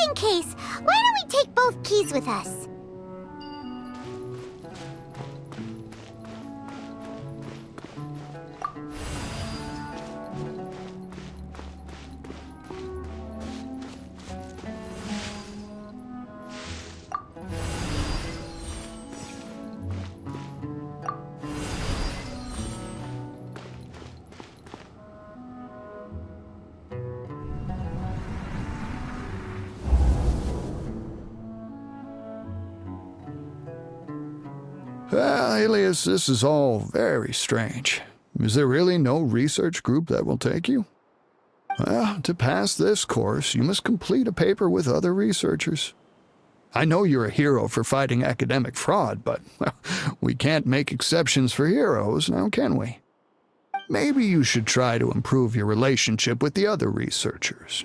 in case, why don't we take both keys with us? Alias, this is all very strange. Is there really no research group that will take you? Well, to pass this course, you must complete a paper with other researchers. I know you're a hero for fighting academic fraud, but well, we can't make exceptions for heroes, now can we? Maybe you should try to improve your relationship with the other researchers.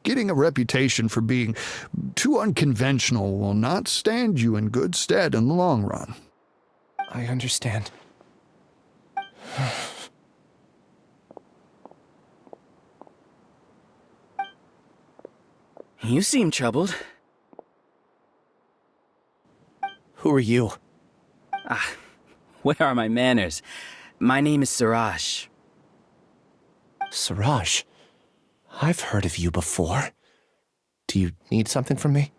Getting a reputation for being too unconventional will not stand you in good stead in the long run. I understand. You seem troubled. Who are you? Where are my manners? My name is Suraj. Suraj? I've heard of you before. Do you need something from me?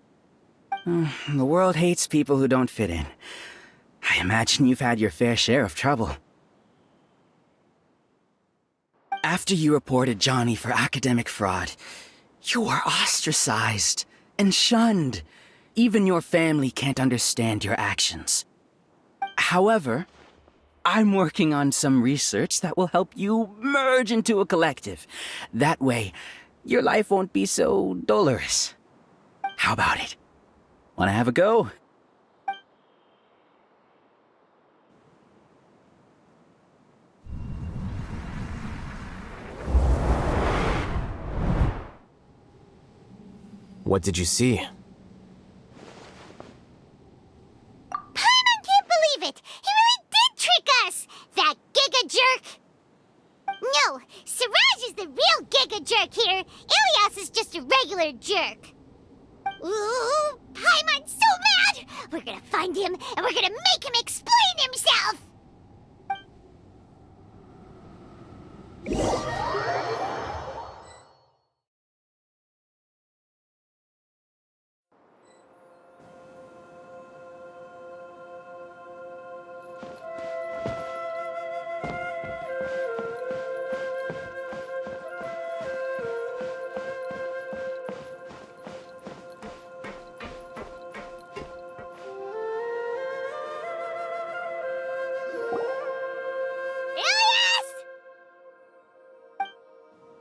The world hates people who don't fit in. I imagine you've had your fair share of trouble. After you reported Johnny for academic fraud, you were ostracized and shunned. Even your family can't understand your actions. However, I'm working on some research that will help you merge into a collective. That way, your life won't be so dolorous. How about it? Wanna have a go? What did you see? Paimon can't believe it! He really did trick us! That giga jerk! No, Suraj is the real giga jerk here. Ilias is just a regular jerk. Ooh, Paimon's so mad! We're gonna find him, and we're gonna make him explain himself!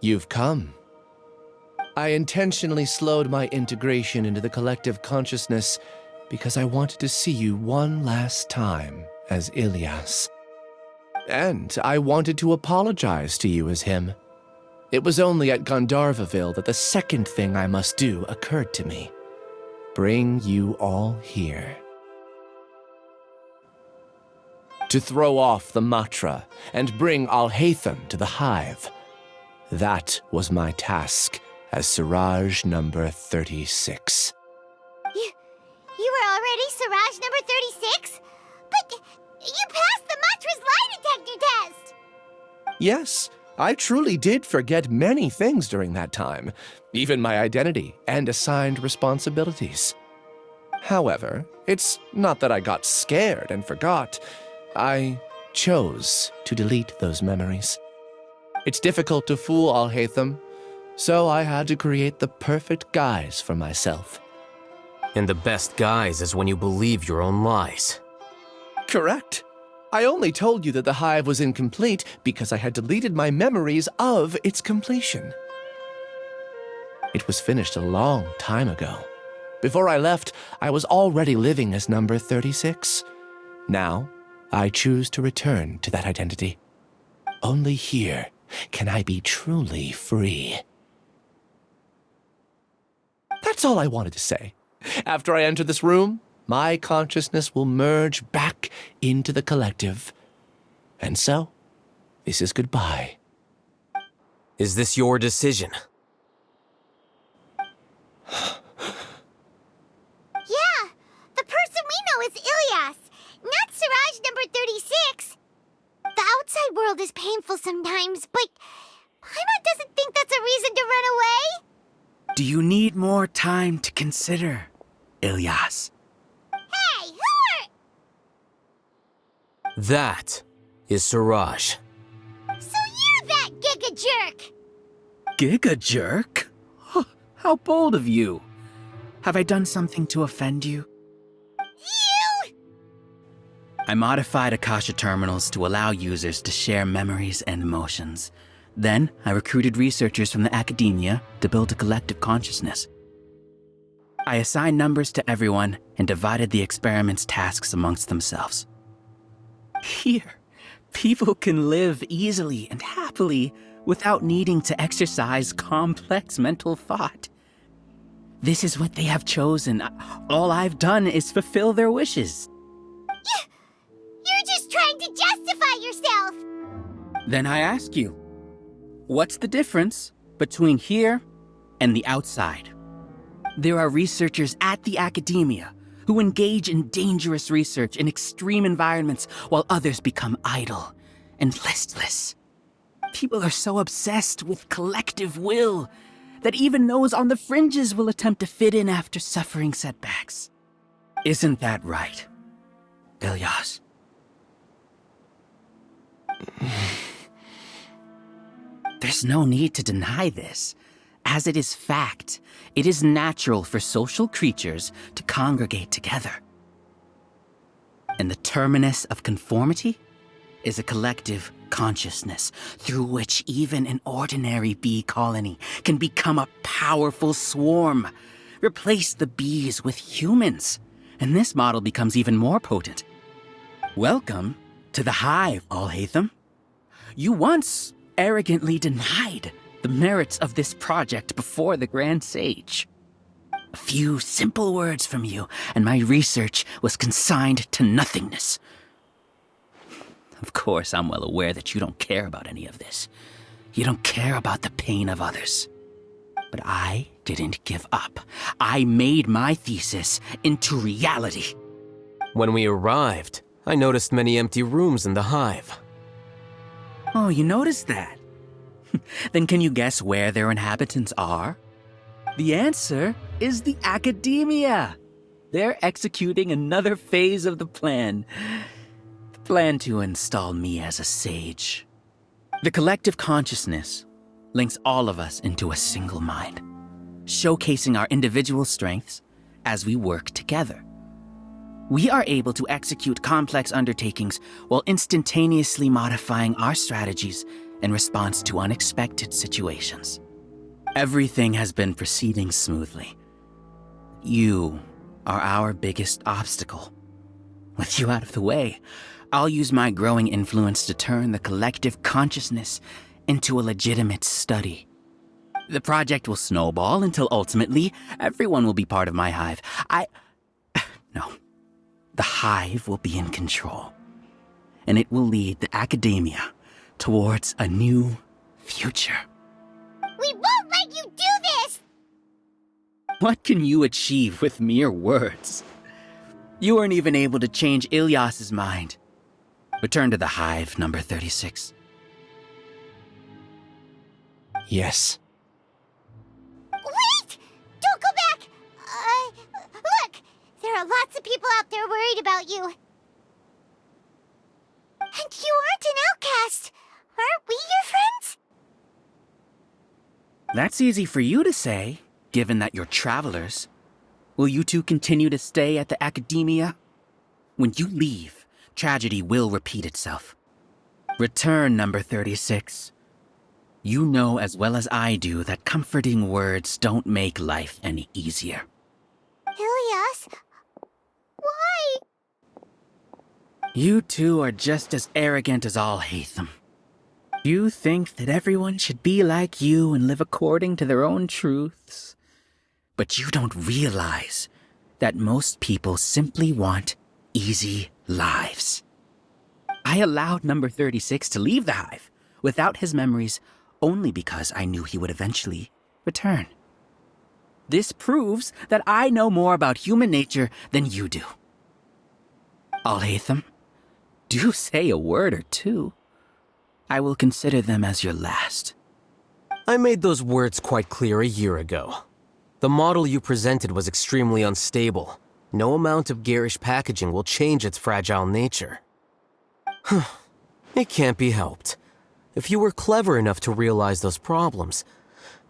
You've come. I intentionally slowed my integration into the collective consciousness because I wanted to see you one last time as Ilias. And I wanted to apologize to you as him. It was only at Gandharvaville that the second thing I must do occurred to me. Bring you all here. To throw off the Matra and bring Alhaitham to the hive. That was my task as Suraj number 36. You were already Suraj number 36? But you passed the Matra's lie detector test! Yes, I truly did forget many things during that time, even my identity and assigned responsibilities. However, it's not that I got scared and forgot. I chose to delete those memories. It's difficult to fool Alhaitham, so I had to create the perfect guise for myself. And the best guise is when you believe your own lies. Correct. I only told you that the hive was incomplete because I had deleted my memories of its completion. It was finished a long time ago. Before I left, I was already living as number 36. Now, I choose to return to that identity. Only here can I be truly free. That's all I wanted to say. After I enter this room, my consciousness will merge back into the collective. And so, this is goodbye. Is this your decision? outside world is painful sometimes, but Paimon doesn't think that's a reason to run away. Do you need more time to consider, Ilyas? Hey, who are... That is Siraj. So you're that Giga Jerk! Giga Jerk? Huh, how bold of you. Have I done something to offend you? You! I modified Akasha terminals to allow users to share memories and emotions. Then, I recruited researchers from the academia to build a collective consciousness. I assigned numbers to everyone and divided the experiment's tasks amongst themselves. Here, people can live easily and happily without needing to exercise complex mental thought. This is what they have chosen. All I've done is fulfill their wishes. You're just trying to justify yourself! Then I ask you, what's the difference between here and the outside? There are researchers at the academia who engage in dangerous research in extreme environments while others become idle and listless. People are so obsessed with collective will that even those on the fringes will attempt to fit in after suffering setbacks. Isn't that right, Ilyas? There's no need to deny this. As it is fact, it is natural for social creatures to congregate together. And the terminus of conformity is a collective consciousness through which even an ordinary bee colony can become a powerful swarm. Replace the bees with humans, and this model becomes even more potent. Welcome to the hive, Alhaitham. You once arrogantly denied the merits of this project before the Grand Sage. A few simple words from you, and my research was consigned to nothingness. Of course, I'm well aware that you don't care about any of this. You don't care about the pain of others. But I didn't give up. I made my thesis into reality. When we arrived, I noticed many empty rooms in the hive. Oh, you noticed that? Then can you guess where their inhabitants are? The answer is the academia. They're executing another phase of the plan. The plan to install me as a sage. The collective consciousness links all of us into a single mind, showcasing our individual strengths as we work together. We are able to execute complex undertakings while instantaneously modifying our strategies in response to unexpected situations. Everything has been proceeding smoothly. You are our biggest obstacle. With you out of the way, I'll use my growing influence to turn the collective consciousness into a legitimate study. The project will snowball until ultimately everyone will be part of my hive. No. The hive will be in control, and it will lead the academia towards a new future. We won't let you do this! What can you achieve with mere words? You weren't even able to change Ilyas's mind. Return to the hive, number 36. Yes. Wait! Don't go back! Look! There are lots of people out there worried about you. And you aren't an outcast. Aren't we your friends? That's easy for you to say, given that you're travelers. Will you two continue to stay at the academia? When you leave, tragedy will repeat itself. Return, number 36. You know as well as I do that comforting words don't make life any easier. Ilyas? Why? You two are just as arrogant as Alhaitham. You think that everyone should be like you and live according to their own truths. But you don't realize that most people simply want easy lives. I allowed number 36 to leave the hive without his memories only because I knew he would eventually return. This proves that I know more about human nature than you do. Alhaitham, do say a word or two. I will consider them as your last. I made those words quite clear a year ago. The model you presented was extremely unstable. No amount of garish packaging will change its fragile nature. It can't be helped. If you were clever enough to realize those problems,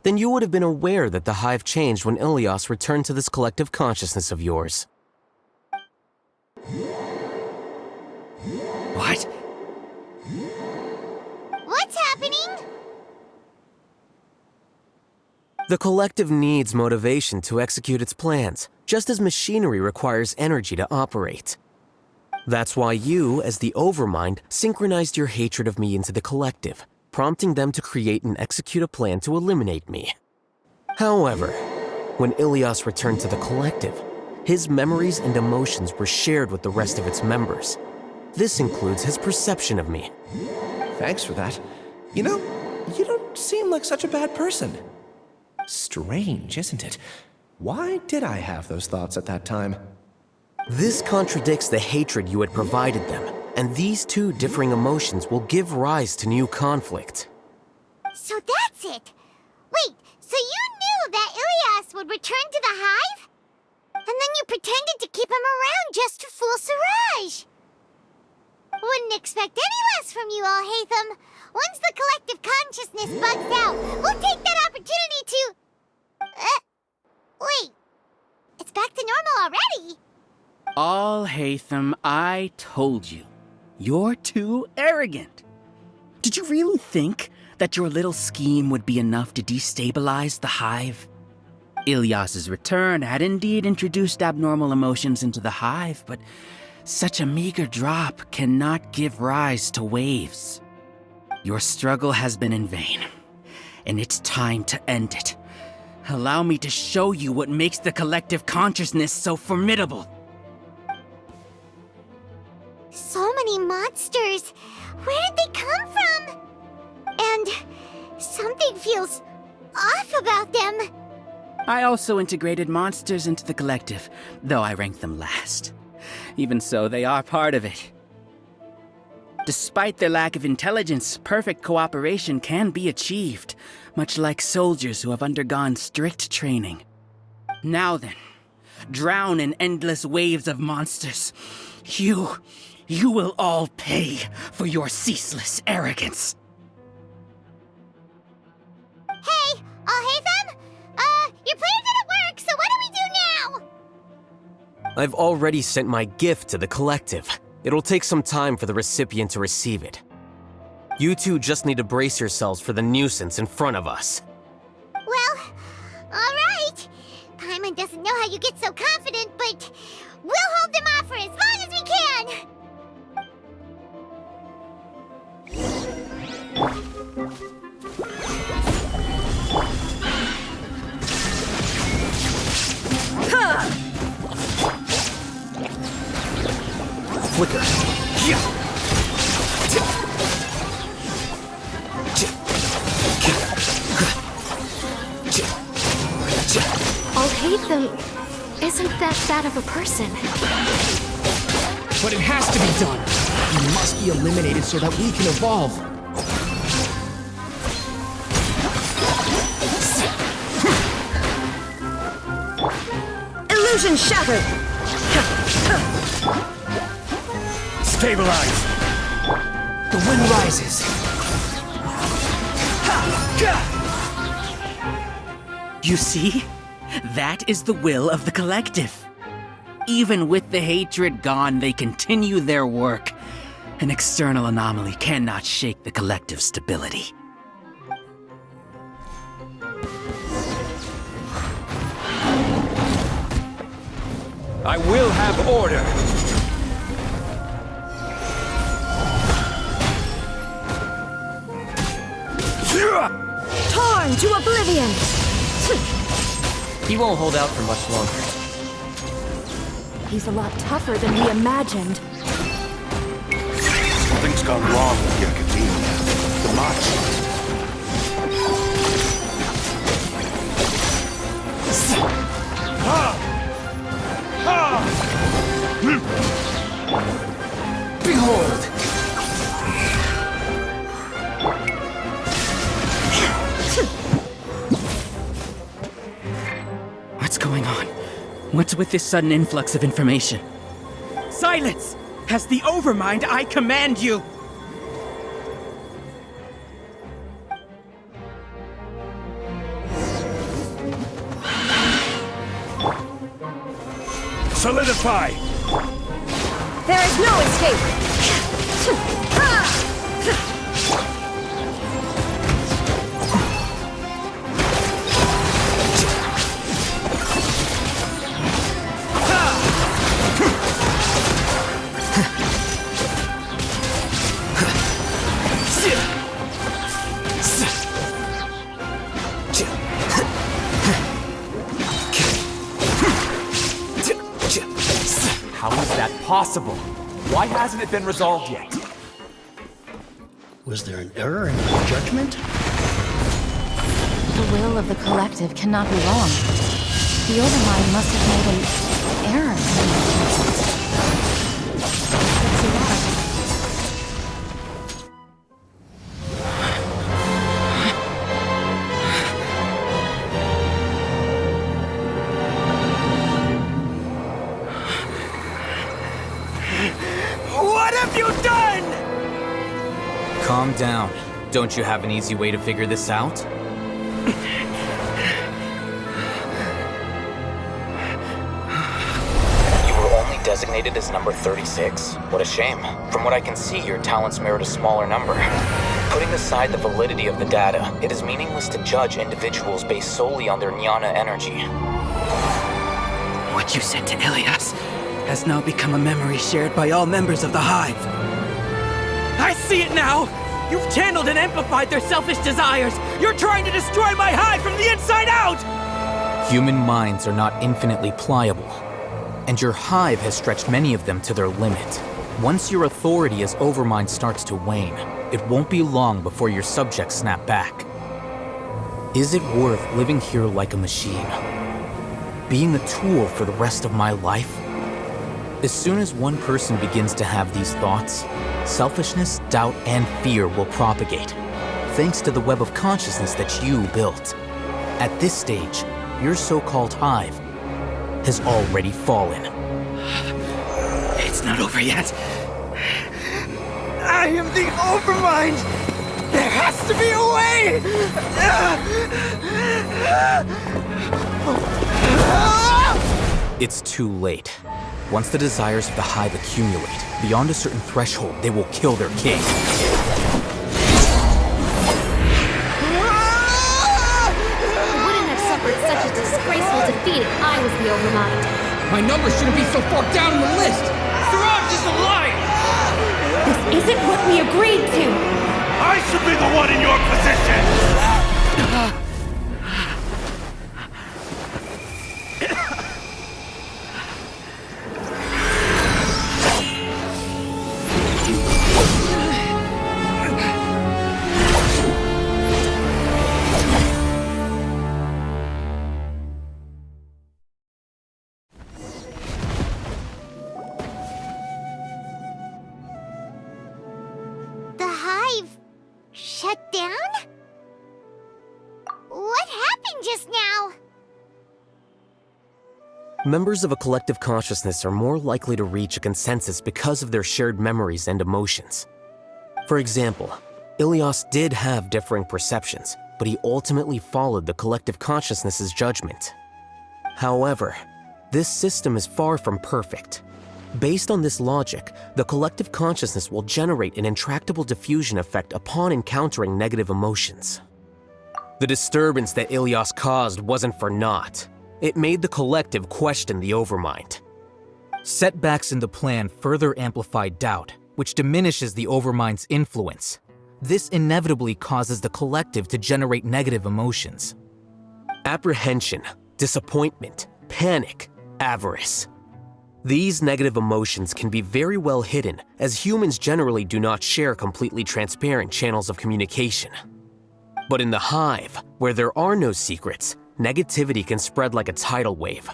then you would have been aware that the hive changed when Ilias returned to this collective consciousness of yours. What? What's happening? The collective needs motivation to execute its plans, just as machinery requires energy to operate. That's why you, as the Overmind, synchronized your hatred of me into the collective, prompting them to create and execute a plan to eliminate me. However, when Ilias returned to the collective, his memories and emotions were shared with the rest of its members. This includes his perception of me. Thanks for that. You know, you don't seem like such a bad person. Strange, isn't it? Why did I have those thoughts at that time? This contradicts the hatred you had provided them, and these two differing emotions will give rise to new conflict. So that's it. Wait, so you knew that Ilias would return to the hive? And then you pretended to keep him around just to fool Siraj. Wouldn't expect any less from you, Alhaitham. Once the collective consciousness bugs out, we'll take that opportunity to... wait. It's back to normal already. Alhaitham, I told you. You're too arrogant. Did you really think that your little scheme would be enough to destabilize the hive? Ilias's return had indeed introduced abnormal emotions into the hive, but such a meager drop cannot give rise to waves. Your struggle has been in vain, and it's time to end it. Allow me to show you what makes the collective consciousness so formidable. So many monsters. Where did they come from? And something feels off about them. I also integrated monsters into the collective, though I ranked them last. Even so, they are part of it. Despite their lack of intelligence, perfect cooperation can be achieved, much like soldiers who have undergone strict training. Now then, drown in endless waves of monsters. You will all pay for your ceaseless arrogance. Hey, Alhaitham? Your plan didn't work, so what do we do now? I've already sent my gift to the collective. It'll take some time for the recipient to receive it. You two just need to brace yourselves for the nuisance in front of us. Well, alright. Paimon doesn't know how you get so confident, but we'll hold them off for as long as we can. Flicker. Alhaitham isn't that bad of a person. But it has to be done. He must be eliminated so that we can evolve. Illusion shattered! Stabilize! The wind rises. You see? That is the will of the collective. Even with the hatred gone, they continue their work. An external anomaly cannot shake the collective's stability. I will have order. Torn to oblivion! He won't hold out for much longer. He's a lot tougher than we imagined. Something's gone wrong with the Academia. The Mochi. Behold! going on? What's with this sudden influx of information? Silence! As the Overmind, I command you! Solidify! There is no escape! How is that possible? Why hasn't it been resolved yet? Was there an error in my judgment? The will of the collective cannot be wrong. The Overmind must have made an error. What's the matter? What have you done? Calm down. Don't you have an easy way to figure this out? You were only designated as number 36? What a shame. From what I can see, your talents merit a smaller number. Putting aside the validity of the data, it is meaningless to judge individuals based solely on their jnana energy. What you said to Ilias has now become a memory shared by all members of the Hive. I see it now! You've channeled and amplified their selfish desires! You're trying to destroy my Hive from the inside out! Human minds are not infinitely pliable, and your Hive has stretched many of them to their limit. Once your authority as Overmind starts to wane, it won't be long before your subjects snap back. Is it worth living here like a machine? Being a tool for the rest of my life? As soon as one person begins to have these thoughts, selfishness, doubt, and fear will propagate, thanks to the web of consciousness that you built. At this stage, your so-called Hive has already fallen. It's not over yet. I am the Overmind! There has to be a way! It's too late. Once the desires of the Hive accumulate, beyond a certain threshold, they will kill their king. I wouldn't have suffered such a disgraceful defeat if I was the Overmind. My number shouldn't be so far down in the list! Siraj is a liar! This isn't what we agreed to! I should be the one in your position! The Hive shut down? What happened just now? Members of a collective consciousness are more likely to reach a consensus because of their shared memories and emotions. For example, Ilias did have differing perceptions, but he ultimately followed the collective consciousness's judgment. However, this system is far from perfect. Based on this logic, the collective consciousness will generate an intractable diffusion effect upon encountering negative emotions. The disturbance that Ilias caused wasn't for naught. It made the collective question the Overmind. Setbacks in the plan further amplified doubt, which diminishes the Overmind's influence. This inevitably causes the collective to generate negative emotions. Apprehension, disappointment, panic, avarice. These negative emotions can be very well hidden, as humans generally do not share completely transparent channels of communication. But in the Hive, where there are no secrets, negativity can spread like a tidal wave.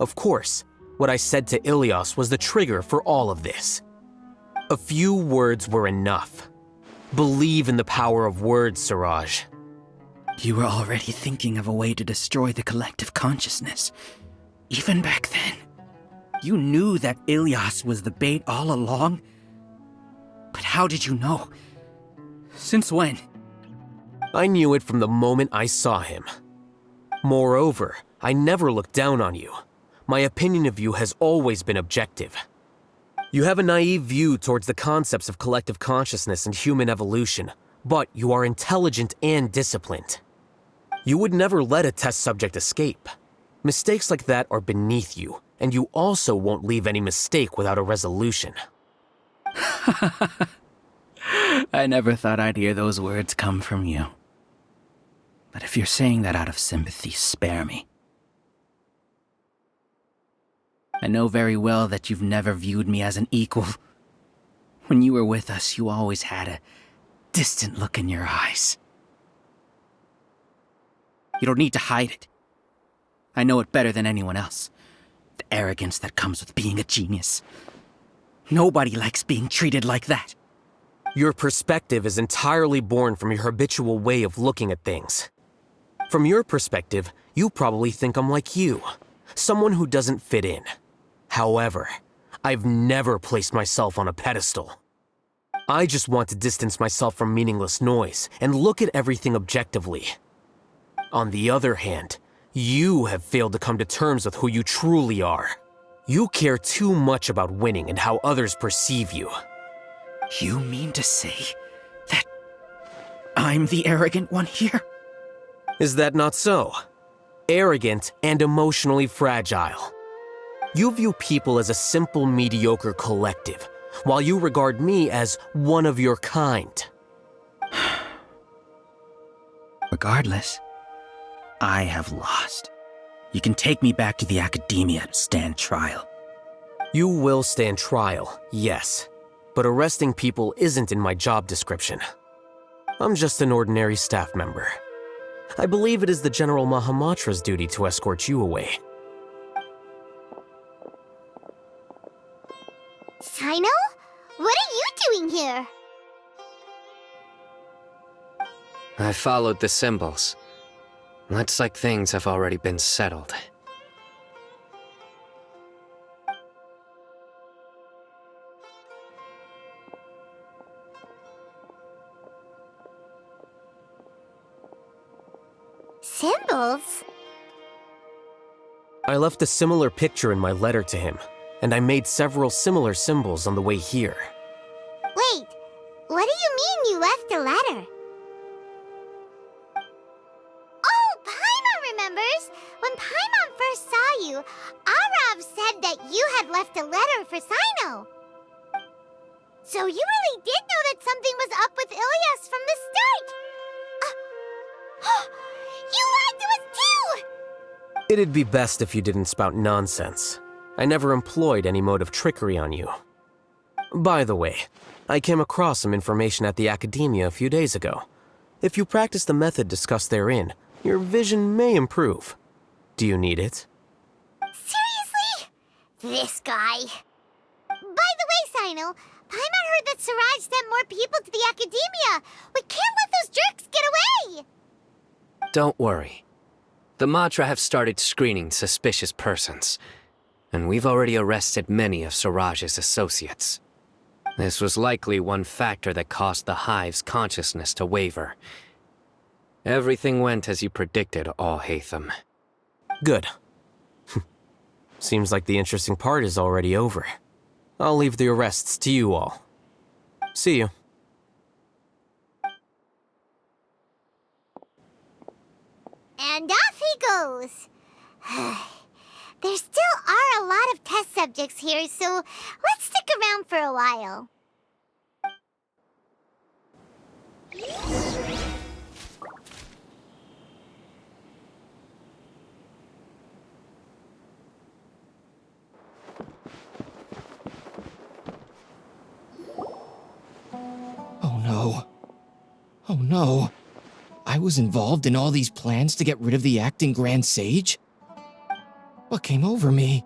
Of course, what I said to Ilias was the trigger for all of this. A few words were enough. Believe in the power of words, Siraj. You were already thinking of a way to destroy the collective consciousness. Even back then. You knew that Ilias was the bait all along. But how did you know? Since when? I knew it from the moment I saw him. Moreover, I never looked down on you. My opinion of you has always been objective. You have a naive view towards the concepts of collective consciousness and human evolution, but you are intelligent and disciplined. You would never let a test subject escape. Mistakes like that are beneath you, and you also won't leave any mistake without a resolution. I never thought I'd hear those words come from you. But if you're saying that out of sympathy, spare me. I know very well that you've never viewed me as an equal. When you were with us, you always had a distant look in your eyes. You don't need to hide it. I know it better than anyone else. The arrogance that comes with being a genius. Nobody likes being treated like that. Your perspective is entirely born from your habitual way of looking at things. From your perspective, you probably think I'm like you, someone who doesn't fit in. However, I've never placed myself on a pedestal. I just want to distance myself from meaningless noise and look at everything objectively. On the other hand, you have failed to come to terms with who you truly are. You care too much about winning and how others perceive you. You mean to say that I'm the arrogant one here? Is that not so? Arrogant and emotionally fragile. You view people as a simple, mediocre collective, while you regard me as one of your kind. Regardless, I have lost. You can take me back to the academia to stand trial. You will stand trial, yes. But arresting people isn't in my job description. I'm just an ordinary staff member. I believe it is the General Mahamatra's duty to escort you away. Sino? What are you doing here? I followed the symbols. Looks like things have already been settled. Symbols? I left a similar picture in my letter to him, and I made several similar symbols on the way here. Wait, what do you mean you left a letter? Oh, Paimon remembers! When Paimon first saw you, Arav said that you had left a letter for Sino. So you really did know that something was up with Ilias from the start! You lied to us too! It'd be best if you didn't spout nonsense. I never employed any mode of trickery on you. By the way, I came across some information at the academia a few days ago. If you practice the method discussed therein, your vision may improve. Do you need it? Seriously? This guy. By the way, Sino, Paimon heard that Siraj sent more people to the academia. We can't let those jerks get away! Don't worry. The Matra have started screening suspicious persons, and we've already arrested many of Siraj's associates. This was likely one factor that caused the Hive's consciousness to waver. Everything went as you predicted, Alhaitham. Good. Seems like the interesting part is already over. I'll leave the arrests to you all. See you. And off he goes. There still are a lot of test subjects here, so let's stick around for a while. Oh no. Oh no. I was involved in all these plans to get rid of the acting Grand Sage? What came over me?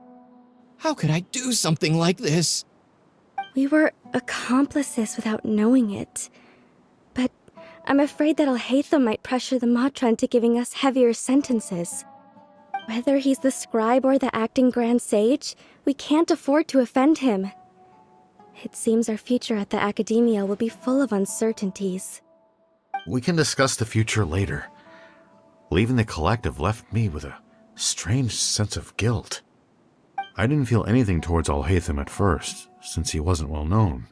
How could I do something like this? We were accomplices without knowing it. But I'm afraid that Alhaitham might pressure the Matra into giving us heavier sentences. Whether he's the scribe or the acting Grand Sage, we can't afford to offend him. It seems our future at the Academia will be full of uncertainties. We can discuss the future later. Leaving the collective left me with a strange sense of guilt. I didn't feel anything towards Alhaitham at first, since he wasn't well known.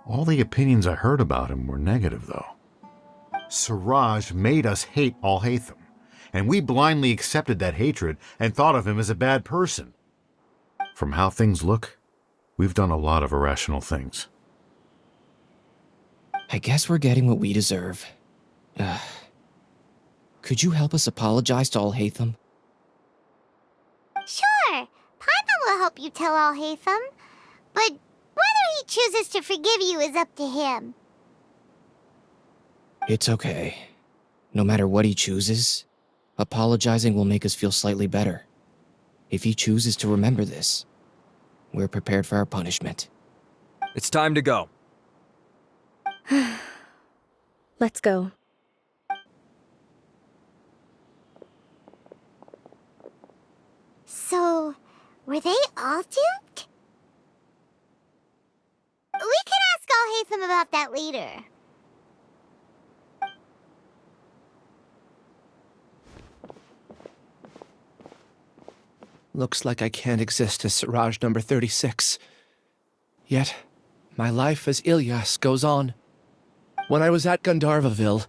All the opinions I heard about him were negative, though. Siraj made us hate Alhaitham, and we blindly accepted that hatred and thought of him as a bad person. From how things look, we've done a lot of irrational things. I guess we're getting what we deserve. Could you help us apologize to Alhaitham? Sure, Paimon will help you tell Alhaitham, but whether he chooses to forgive you is up to him. It's okay. No matter what he chooses, apologizing will make us feel slightly better. If he chooses to remember this, we're prepared for our punishment. It's time to go. Let's go. So, were they all duped? We can ask Alhaitham about that later. Looks like I can't exist as Siraj number 36. Yet, my life as Ilyas goes on. When I was at Gandharvaville,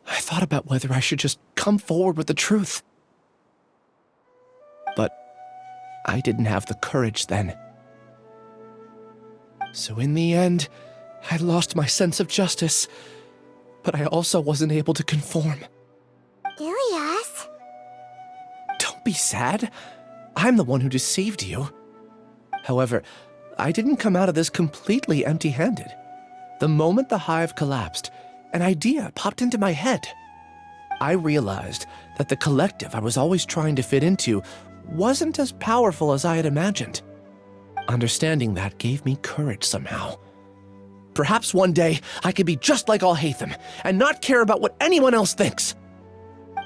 I thought about whether I should just come forward with the truth. But I didn't have the courage then. So in the end, I lost my sense of justice, but I also wasn't able to conform. Ilyas? Don't be sad. I'm the one who deceived you. However, I didn't come out of this completely empty-handed. The moment the hive collapsed, an idea popped into my head. I realized that the collective I was always trying to fit into wasn't as powerful as I had imagined. Understanding that gave me courage somehow. Perhaps one day I could be just like Alhaitham and not care about what anyone else thinks.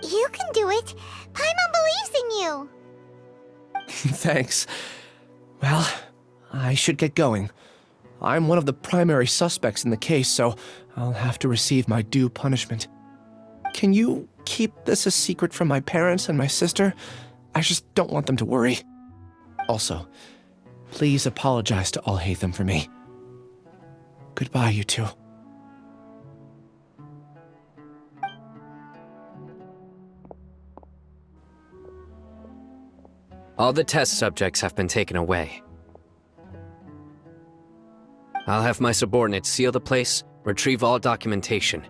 You can do it. Paimon believes in you. Thanks. Well, I should get going. I'm one of the primary suspects in the case, so I'll have to receive my due punishment. Can you keep this a secret from my parents and my sister? I just don't want them to worry. Also, please apologize to Alhaitham for me. Goodbye, you two. All the test subjects have been taken away. I'll have my subordinates seal the place, retrieve all documentation,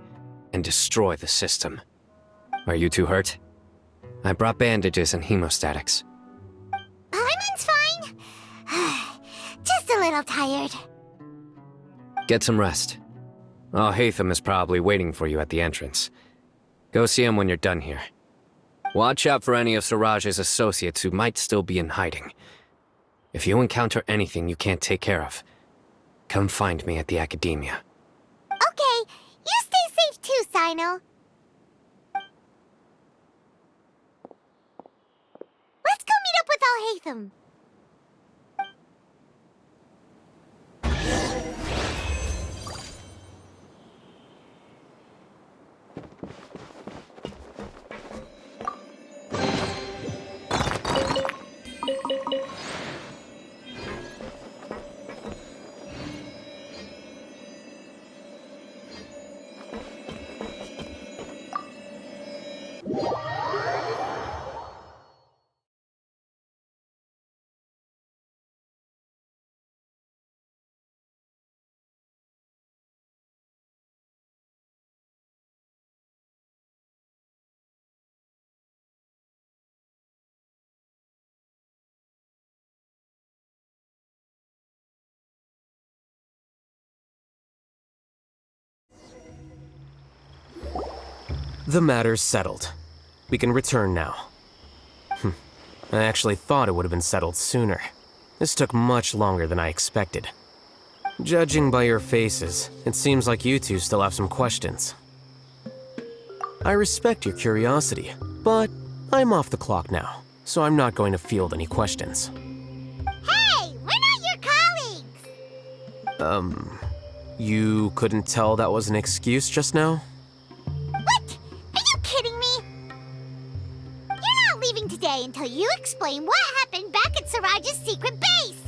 and destroy the system. Are you two hurt? I brought bandages and hemostatics. Paimon's fine. Just a little tired. Get some rest. Alhaitham is probably waiting for you at the entrance. Go see him when you're done here. Watch out for any of Siraj's associates who might still be in hiding. If you encounter anything you can't take care of, come find me at the Academia. Okay, you stay safe too, Sino. Let's go meet up with Alhaitham. The matter's settled. We can return now. I actually thought it would have been settled sooner. This took much longer than I expected. Judging by your faces, it seems like you two still have some questions. I respect your curiosity, but I'm off the clock now, so I'm not going to field any questions. Hey, we're not your colleagues! You couldn't tell that was an excuse just now? What? Are you kidding me? You're not leaving today until you explain what happened back at Siraj's secret base!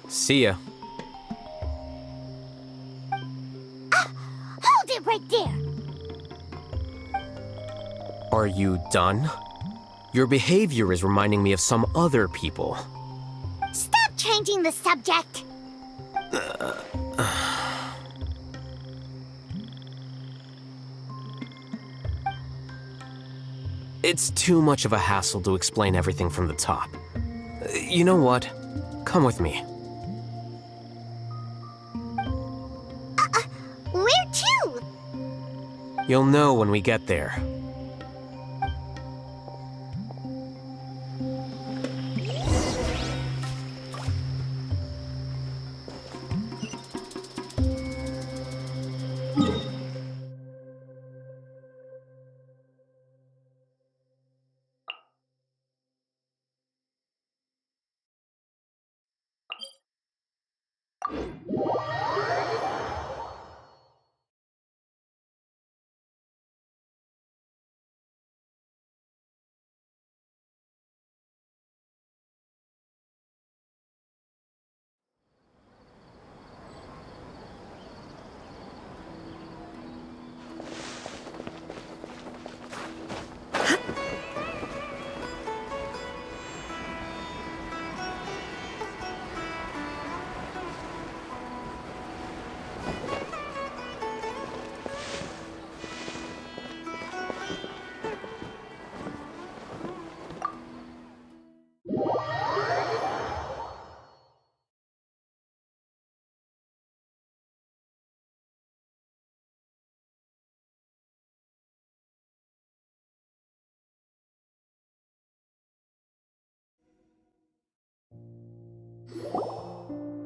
See ya. Hold it right there! Are you done? Your behavior is reminding me of some other people. Stop changing the subject! It's too much of a hassle to explain everything from the top. You know what? Come with me. Where to? You'll know when we get there.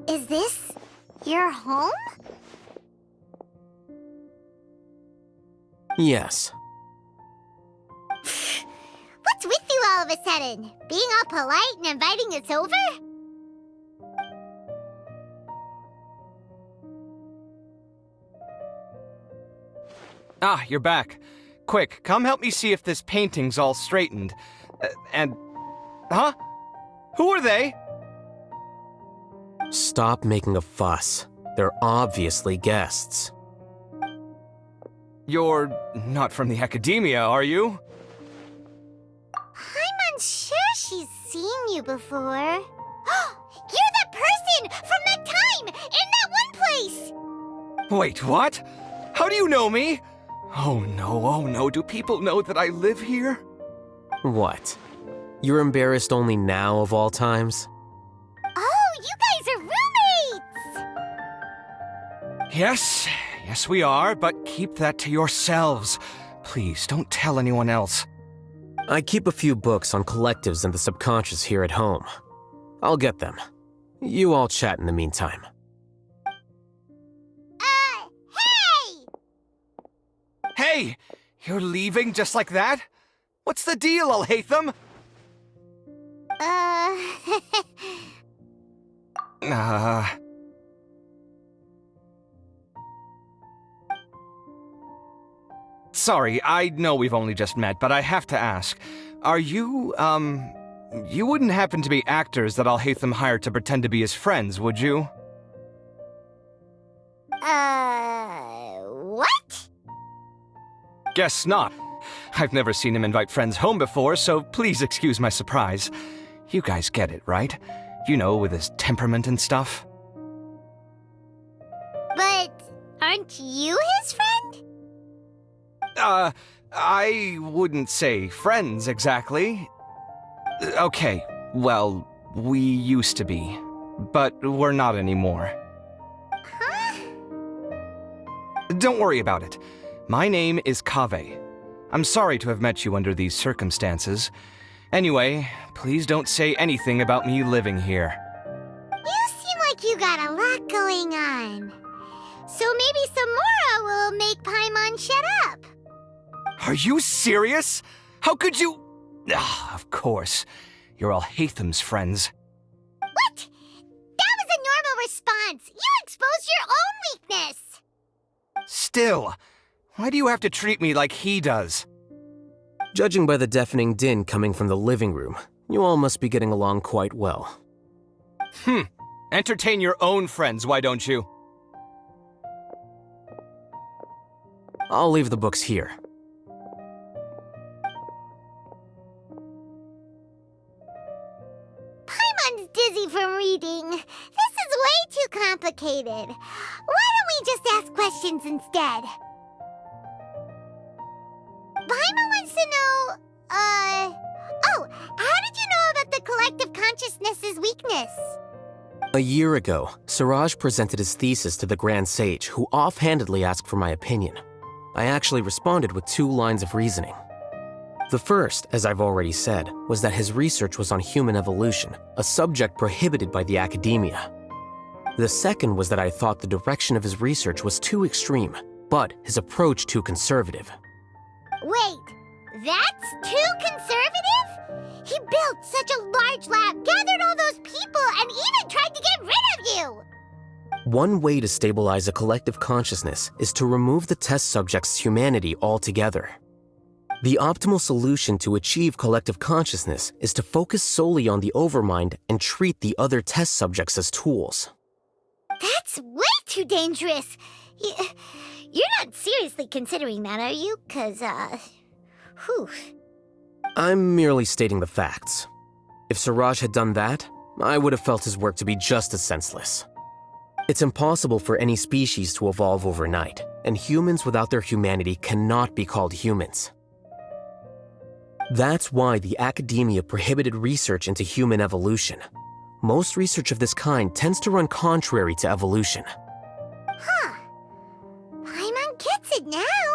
Is this your home? Yes. What's with you all of a sudden? Being all polite and inviting us over? Ah, you're back. Quick, come help me see if this painting's all straightened. Huh? Who are they? Stop making a fuss. They're obviously guests. You're not from the academia, are you? I'm unsure she's seen you before. You're that person from that time in that one place! Wait, what? How do you know me? Oh no, do people know that I live here? What? You're embarrassed only now of all times? Oh, you guys are roommates! Yes we are, but keep that to yourselves. Please, don't tell anyone else. I keep a few books on collectives and the subconscious here at home. I'll get them. You all chat in the meantime. Hey! Hey! You're leaving just like that? What's the deal, Alhaitham? Sorry, I know we've only just met, but I have to ask. Are you, you wouldn't happen to be actors that Alhaitham hired to pretend to be his friends, would you? What? Guess not. I've never seen him invite friends home before, so please excuse my surprise. You guys get it, right? You know, with his temperament and stuff. But aren't you his friend? I wouldn't say friends exactly. Okay, well, we used to be, but we're not anymore. Huh? Don't worry about it. My name is Kaveh. I'm sorry to have met you under these circumstances. Anyway, please don't say anything about me living here. You seem like like you got a lot going on. So maybe Samora will make Paimon shut up. Are you serious? How could you... Of course. You're Alhaitham's friends. What? That was a normal response. You exposed your own weakness. Still, why do you have to treat me like he does? Judging by the deafening din coming from the living room, you all must be getting along quite well. Entertain your own friends, why don't you? I'll leave the books here. Paimon's dizzy from reading. This is way too complicated. Why don't we just ask questions instead? Paimon wants to know, oh, how did you know about the collective consciousness's weakness? A year ago, Suraj presented his thesis to the Grand Sage, who offhandedly asked for my opinion. I actually responded with 2 lines of reasoning. The first, as I've already said, was that his research was on human evolution, a subject prohibited by the academia. The second was that I thought the direction of his research was too extreme, but his approach too conservative. Wait, that's too conservative? He built such a large lab, gathered all those people, and even tried to get rid of you! One way to stabilize a collective consciousness is to remove the test subject's humanity altogether. The optimal solution to achieve collective consciousness is to focus solely on the overmind and treat the other test subjects as tools. That's way too dangerous. You're not seriously considering that, are you? 'Cause, whew. I'm merely stating the facts. If Suraj had done that, I would have felt his work to be just as senseless. It's impossible for any species to evolve overnight, and humans without their humanity cannot be called humans. That's why the academia prohibited research into human evolution. Most research of this kind tends to run contrary to evolution. Huh. Paimon gets it now.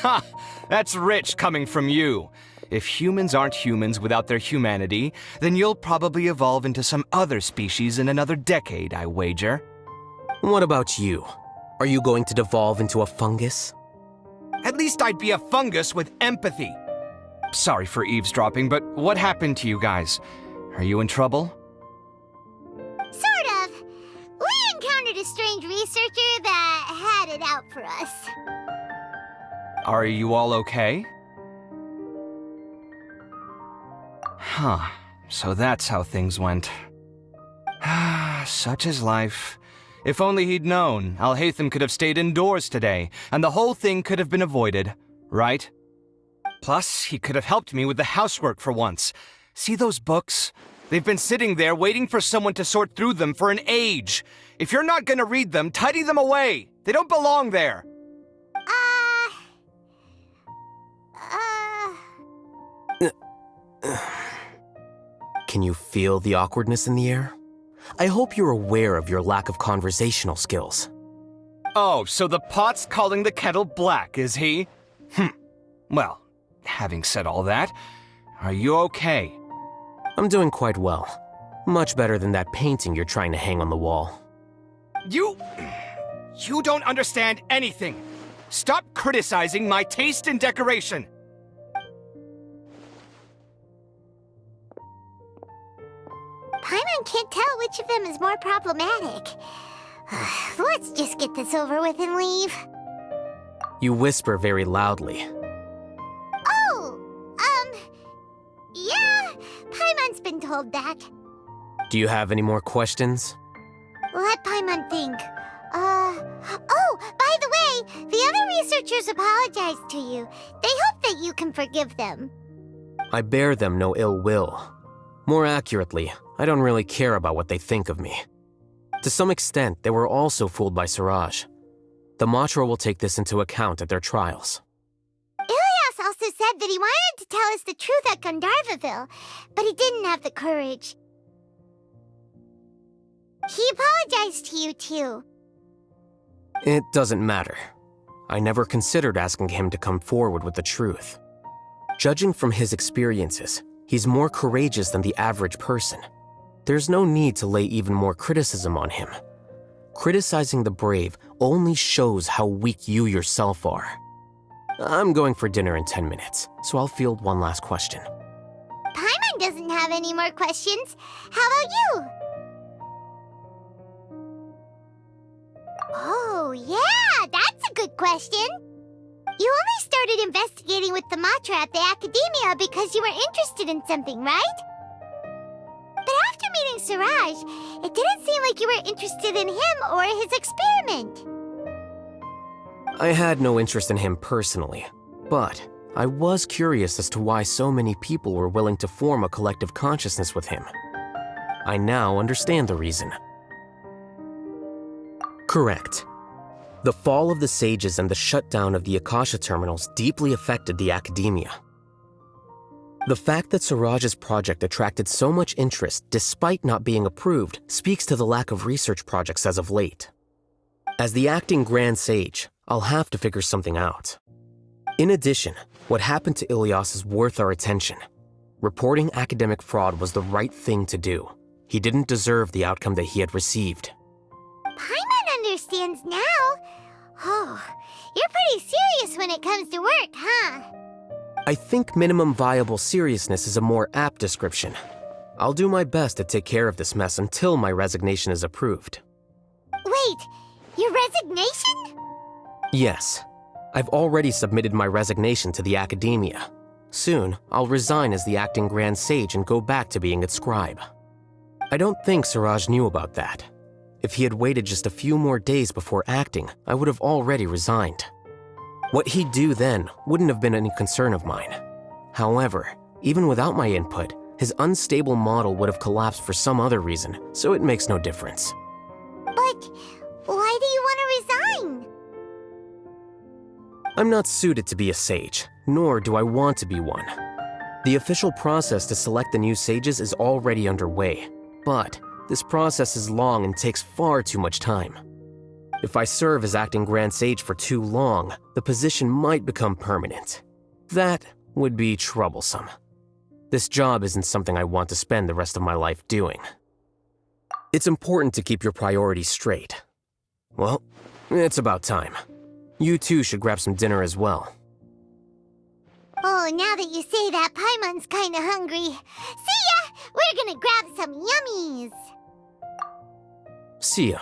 Ha! That's rich coming from you. If humans aren't humans without their humanity, then you'll probably evolve into some other species in another decade, I wager. What about you? Are you going to devolve into a fungus? At least I'd be a fungus with empathy. Sorry for eavesdropping, but what happened to you guys? Are you in trouble? Sort of. We encountered a strange researcher that had it out for us. Are you all okay? Huh. So that's how things went. Such is life. If only he'd known, Alhaitham could have stayed indoors today, and the whole thing could have been avoided, right? Plus, he could have helped me with the housework for once. See those books? They've been sitting there waiting for someone to sort through them for an age. If you're not gonna read them, tidy them away. They don't belong there. Can you feel the awkwardness in the air? I hope you're aware of your lack of conversational skills. Oh, so the pot's calling the kettle black, is he? Well, having said all that, are you okay? I'm doing quite well. Much better than that painting you're trying to hang on the wall. You don't understand anything. Stop criticizing my taste in decoration. Paimon can't tell which of them is more problematic. Let's just get this over with and leave. You whisper very loudly. Oh, yeah, Paimon's been told that. Do you have any more questions? Let Paimon think. Oh, by the way, the other researchers apologized to you. They hope that you can forgive them. I bear them no ill will. More accurately, I don't really care about what they think of me. To some extent, they were also fooled by Suraj. The Matra will take this into account at their trials. Ilias also said that he wanted to tell us the truth at Gandharvaville, but he didn't have the courage. He apologized to you, too. It doesn't matter. I never considered asking him to come forward with the truth. Judging from his experiences, he's more courageous than the average person. there's no need to lay even more criticism on him. Criticizing the brave only shows how weak you yourself are. I'm going for dinner in 10 minutes, so I'll field one last question. Paimon doesn't have any more questions. How about you? Oh, yeah, that's a good question. You only started investigating with the Matra at the Academia because you were interested in something, right? But after meeting Siraj, it didn't seem like you were interested in him or his experiment. I had no interest in him personally, but I was curious as to why so many people were willing to form a collective consciousness with him. I now understand the reason. Correct. The fall of the sages and the shutdown of the Akasha terminals deeply affected the Academia. The fact that Siraj's project attracted so much interest despite not being approved speaks to the lack of research projects as of late. As the acting Grand Sage, I'll have to figure something out. In addition, what happened to Ilias is worth our attention. Reporting academic fraud was the right thing to do. He didn't deserve the outcome that he had received. Paimon understands now. Oh, you're pretty serious when it comes to work, huh? I think minimum viable seriousness is a more apt description. I'll do my best to take care of this mess until my resignation is approved. Wait, your resignation? Yes. I've already submitted my resignation to the Academia. Soon, I'll resign as the acting Grand Sage and go back to being its scribe. I don't think Siraj knew about that. If he had waited just a few more days before acting, I would have already resigned. What he'd do then wouldn't have been any concern of mine. However, even without my input, his unstable model would have collapsed for some other reason, so it makes no difference. But why do you want to resign? I'm not suited to be a sage, nor do I want to be one. The official process to select the new sages is already underway, but this process is long and takes far too much time. If I serve as acting Grand Sage for too long, the position might become permanent. That would be troublesome. This job isn't something I want to spend the rest of my life doing. It's important to keep your priorities straight. Well, it's about time. You two should grab some dinner as well. Oh, now that you say that, Paimon's kinda hungry. See ya! We're gonna grab some yummies! See ya.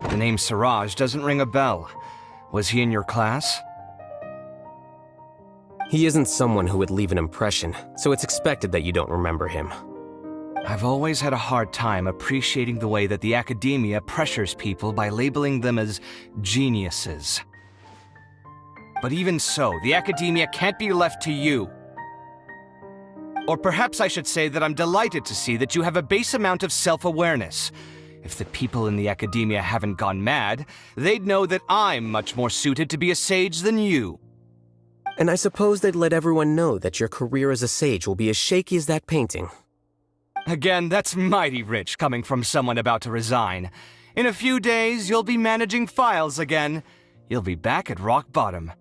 The name Siraj doesn't ring a bell. Was he in your class? He isn't someone who would leave an impression, so it's expected that you don't remember him. I've always had a hard time appreciating the way that the Academia pressures people by labeling them as geniuses. But even so, the Academia can't be left to you. Or perhaps I should say that I'm delighted to see that you have a base amount of self-awareness. If the people in the Academia haven't gone mad, they'd know that I'm much more suited to be a sage than you. And I suppose they'd let everyone know that your career as a sage will be as shaky as that painting. Again, that's mighty rich coming from someone about to resign. In a few days, you'll be managing files again. You'll be back at rock bottom.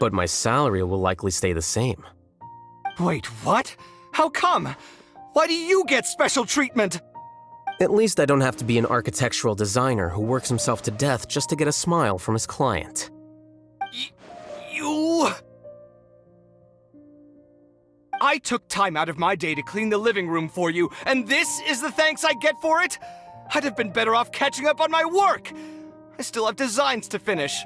But my salary will likely stay the same. Wait, what? How come? Why do you get special treatment? At least I don't have to be an architectural designer who works himself to death just to get a smile from his client. You... I took time out of my day to clean the living room for you, and this is the thanks I get for it? I'd have been better off catching up on my work. I still have designs to finish.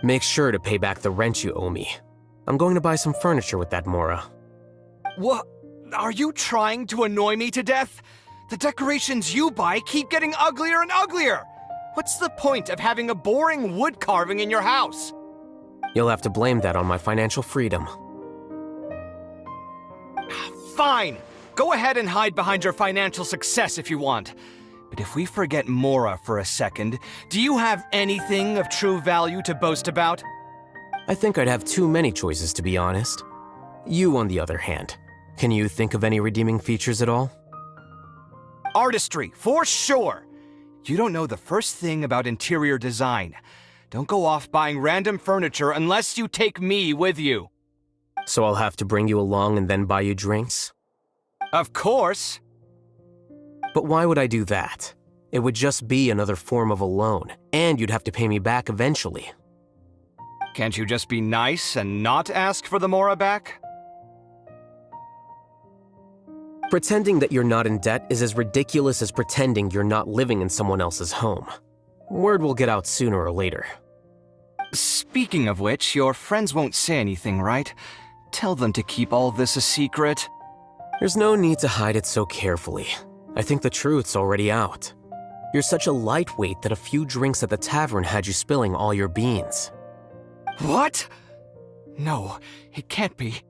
Make sure to pay back the rent you owe me. I'm going to buy some furniture with that, Mora. What? Are you trying to annoy me to death? The decorations you buy keep getting uglier and uglier. What's the point of having a boring wood carving in your house? You'll have to blame that on my financial freedom. Fine. Go ahead and hide behind your financial success if you want. But if we forget Mora for a second, do you have anything of true value to boast about? I think I'd have too many choices, to be honest. You, on the other hand, can you think of any redeeming features at all? Artistry, for sure! You don't know the first thing about interior design. Don't go off buying random furniture unless you take me with you. So I'll have to bring you along and then buy you drinks? Of course! But why would I do that? It would just be another form of a loan, and you'd have to pay me back eventually. Can't you just be nice and not ask for the Mora back? Pretending that you're not in debt is as ridiculous as pretending you're not living in someone else's home. Word will get out sooner or later. Speaking of which, your friends won't say anything, right? Tell them to keep all this a secret. There's no need to hide it so carefully. I think the truth's already out. You're such a lightweight that a few drinks at the tavern had you spilling all your beans. What? No, it can't be.